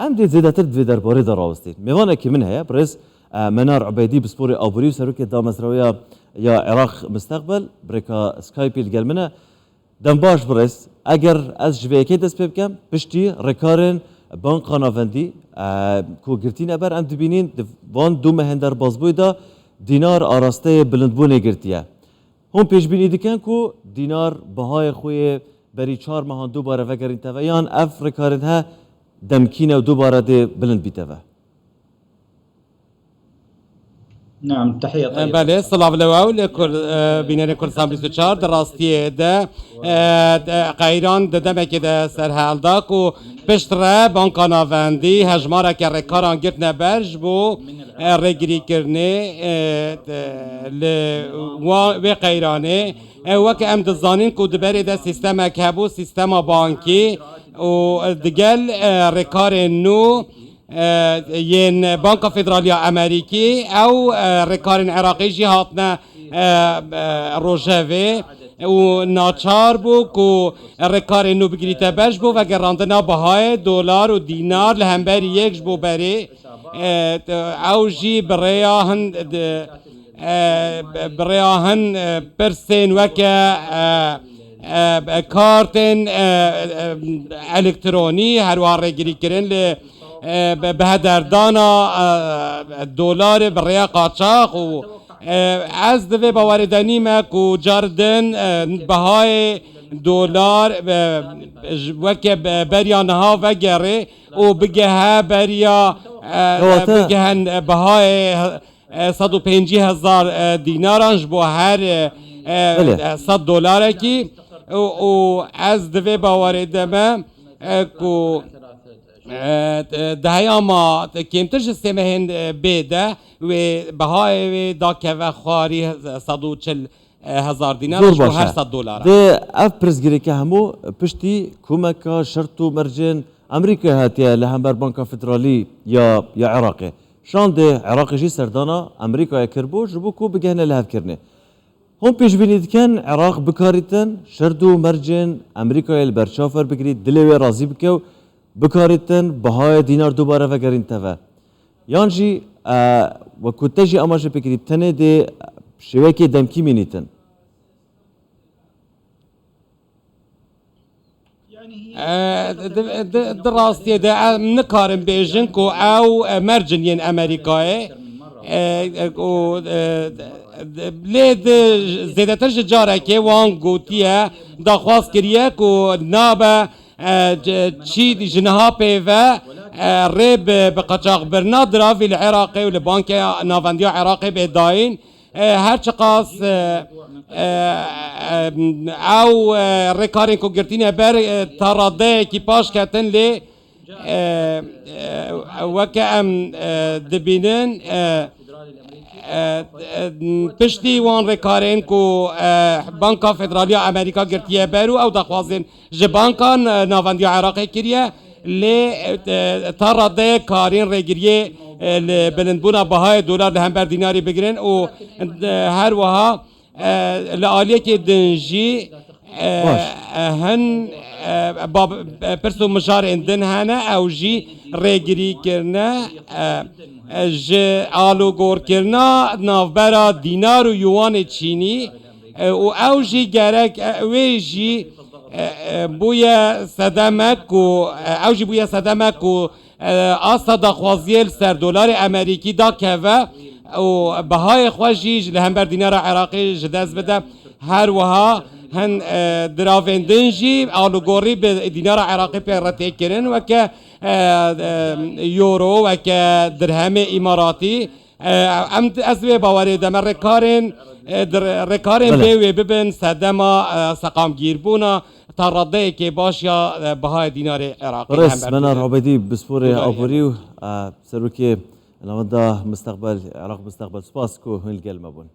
ام دي زیاتر دوی درباره دا راوستید میوانه که من هيا برز منار عبیدی بسپور آبوری و سروک دامزراویا یا عراق مستقبل برکا سکایپی لگل منه دم باش برز اگر از جویکی دست بکم پشتی رکارن بانک نافندی کو گرتین ابر ام دبینین وان دو مهندر بازبوی دا دینار آراسته بلندبونه گرتیه هم پیش بینی دکن کو دینار بهای خوی بری 4 ماهان دوباره وگرین تویان اف رکارن ها دمکینه و دوباره ده بلند بیتوه نعم تحية طيبة. بله سلاف لواو لكل بینر کردستان 24 در راستی ده قیران ده دمک ده سرحال کو پشتره بانکا ناوندی هجماره که رکاران گرت نبرج بو رگری کرنه و قیرانه وک ام دزانین کو دبری ده سیستم کبو سیستم بانکی و دگل رکار نو ين بنك فيدراليا امريكي او ركارن عراقي جي هاتنا روجافي و ناچار بو کو رکار نو بگریته برش بو و گراندنا بهای دلار و دینار لهمبر یکش بو بری او جی برياهن برسين وكا كارتن الكتروني هروار رجري كرن بهدردانا دولار بريا قاچاق و از دوی باوردنی مکو جاردن بهای دلار وکه بریا نها و گره و بگه بریا بگهن بهای 150,000 دینارانش با هر 100 دلار کی و از دوی باوردمه کو دهیا ما کمتر سیستم هند بیده و بهای دا که و خاری 140,000 دینار و هر 100 دلار ده اف پرزگیری که همو پشتی کمکا شرط و مرجن امریکا هاتیه لهمبر بانکا فدرالی یا عراقی شان ده عراقی جی سردانا امریکا کربو جبو کو بگهنه لهف کرنه هم پیش بینید کن عراق بکاریتن شرط و مرجن امریکا البرشافر بگیرید دلوی رازی بکو بکاریتن بهای دینار دوباره وگرین توا یانجی و کتجی اماش بگیرید تنه ده شوکی دمکی مینیتن دراستی ده نکارم بیجن کو او مرجن ین امریکای لید زیادتر جاره که وان گوتیه داخواست کریه کو نابه چی جنها پیوه ریب بقاچاق برنادرا في العراقي والبنك نافنديا عراقي بداين هر چقاس او رکارین کو گرتینه بر تراده کی پاش کتن لی وکم دبینن پشتی وان رکارین کو بانکا فدرالیا امریکا گرتیه برو او دخوازن جبانکا نافندیا عراقی کریه لی تراده کارین رگریه بلندبونا بهای دلار لهم بر دیناری بگیرن و هر وها لعالیه که دنجی هن پرسو مشار اندن هنه او جی رگری کرنه جه آلو گور کرنه نافبرا دینار و یوان چینی و او جی گرک وی جی بویا صدمک و او جی بویا صدمک و آسا دخوازیل سر دلار امریکی دا که و بهای خوشیج لهم بر دینار عراقی جداز بده هر وها هن دراویندنجی آلوگوری به دینار عراقی پیرته کرن و که یورو و که درهم اماراتی ام از به باوری دم رکارن بیوی ببن صدما سقام گیر بونا تراده که باش یا بهای دینار عراقی رئیس منار عبیدی بسپور آبوری و سروکی لامدا مستقبل عراق مستقبل سپاس کو هنگل مبون